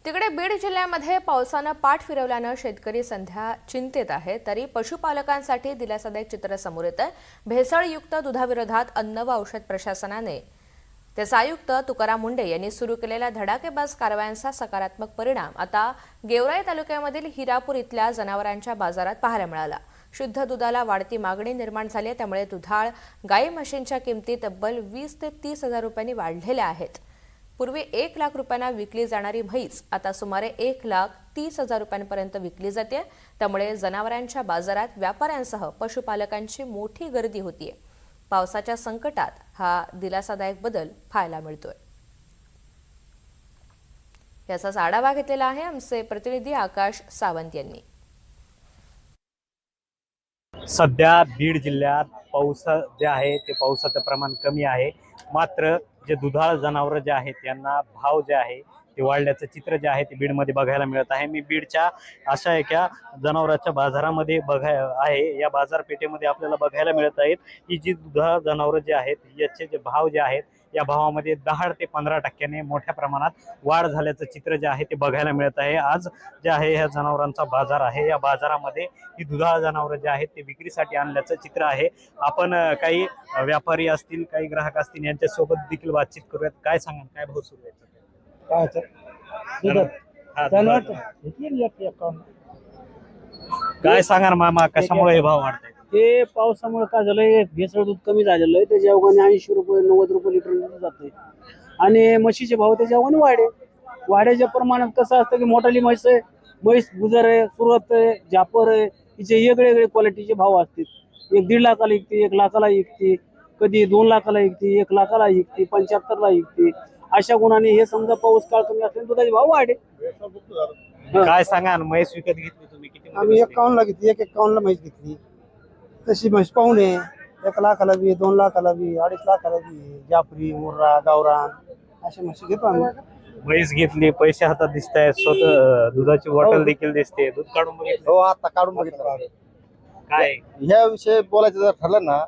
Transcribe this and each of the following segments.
तिकडे बीड जिल्ह्यामध्ये पावसानं पाठ फिरवल्यानं शेतकरी सध्या चिंतेत आहे. तरी पशुपालकांसाठी दिलासादायक चित्र समोर येतंय. भेसळयुक्त दुधाविरोधात अन्न व औषध प्रशासनाने त्याचे आयुक्त तुकाराम मुंडे यांनी सुरू केलेल्या धडाकेबाज कारवायांचा सकारात्मक परिणाम आता गेवराई तालुक्यामधील हिरापूर इथल्या जनावरांच्या बाजारात पाहायला मिळाला. शुद्ध दुधाला वाढती मागणी निर्माण झाली आहे, त्यामुळे दुधाळ गाई म्हशींच्या किमती तब्बल 20 ते 30 हजार रुपयांनी वाढलेल्या आहेत. पूर्वी 1 लाख रुपयांना विकली जाणारी म्हैस आता सुमारे 1,30,000 रुपयांपर्यंत विकली जाते. त्यामुळे जनावरांच्या बाजारात व्यापाऱ्यांसह पशुपालकांची मोठी गर्दी होतीये. पावसाच्या संकटात हा दिलासादायक बदल पाहायला मिळतोय. याचाच आढावा घेतलेला आहे आमचे प्रतिनिधी आकाश सावंत यांनी. सध्या बीड जिल्ह्यात पाऊस जे आहे ते पावसाचं प्रमाण कमी आहे. मात्र जे दुधाळ जनावर जे आहेत त्यांना भाव जे आहे ते वाढल्याचं चित्र जे आहे ते बीडमध्ये बघायला मिळत आहे. मी बीडच्या अशा एका जनावरांच्या बाजारामध्ये आहे. या बाजारपेठेमध्ये आपल्याला बघायला मिळत आहेत की जी दुधाळ जनावर जे आहेत याचे जे भाव जे आहेत या भावामध्ये 10 ते 15% मोठ्या प्रमाणात वाढ झाल्याचं चित्र जे आहे ते बघायला मिळत आहे. आज जे आहे ह्या जनावरांचा बाजार आहे. या बाजारामध्ये ही दुधाळ जनावर जे आहेत ते विक्रीसाठी आणल्याचं चित्र आहे. आपण काही व्यापारी असतील, काही ग्राहक असतील यांच्यासोबत देखील बातचीत करूयात. काय सांगा, काय भाव सुरू आहे? काय सांगा ना मामा, कशामुळे हे भाव वाढतायत? ते पावसामुळे काय झालंय, भेसळ दूध कमी झालेलं आहे. त्याच्या अवघाने 80 रुपये 90 रुपये लिटर जाते. आणि म्हशीचे भाव त्याच्या अवघाने वाढ्याच्या प्रमाणात कसं असतं की मोठाली म्हैस आहे, म्हैस गुजर आहे, सुरत आहे, जापर आहे, तिचे वेगळे वेगळे क्वालिटीचे भाव असतील. 1.5 लाखाला विकते, 1 लाखाला विकते, कधी 2 लाखाला विकते, 1 लाखाला विकते, 75ला विकते. अशा गुणाने हे समजा पाऊस काळ कमी असल्याने दुधाचे भाव वाढे. काय सांगा ना, म्हैस विकत घेतली तुम्ही किती? आम्ही 51ला घेतली, 51ला म्हैस घेतली. तशी म्हैस पाहुणे 1 लाखाला बी, 2 लाखाला बी, 2.5 लाखाला बी, जाफरी, मुर्रा, गावरान अशा म्हशी घेतो आम्ही. म्हैस घेतली, पैसे हातात दिसत आहेत, स्वतः दुधाची बॉटल देखील दिसते. दूध काढून बघितलं? हो, आता काढून बघितलं. काय ह्या विषयी बोलायचं जर ठरलं ना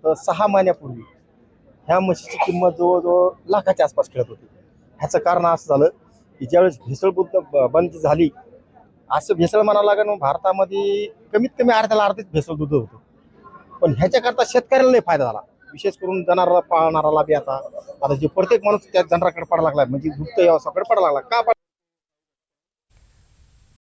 तर 6 महिन्यापूर्वी ह्या म्हशीची किंमत जवळजवळ लाखाच्या आसपास खेळत होती. ह्याचं कारण असं झालं की ज्यावेळेस भेसळ बंद झाली, असं भेसळ म्हणावं लागेल भारतामध्ये कमीत कमी अर्ध्याला अर्धीच भेसळ दूध होतं. पण ह्याच्याकरता शेतकऱ्याला नाही फायदा झाला. विशेष करून जनावराला पाळणाराला बी आता जे प्रत्येक माणूस त्या जनावराकडे पडायला लागला, म्हणजे दुग्ध व्यवसायाकडे पडायला लागला. का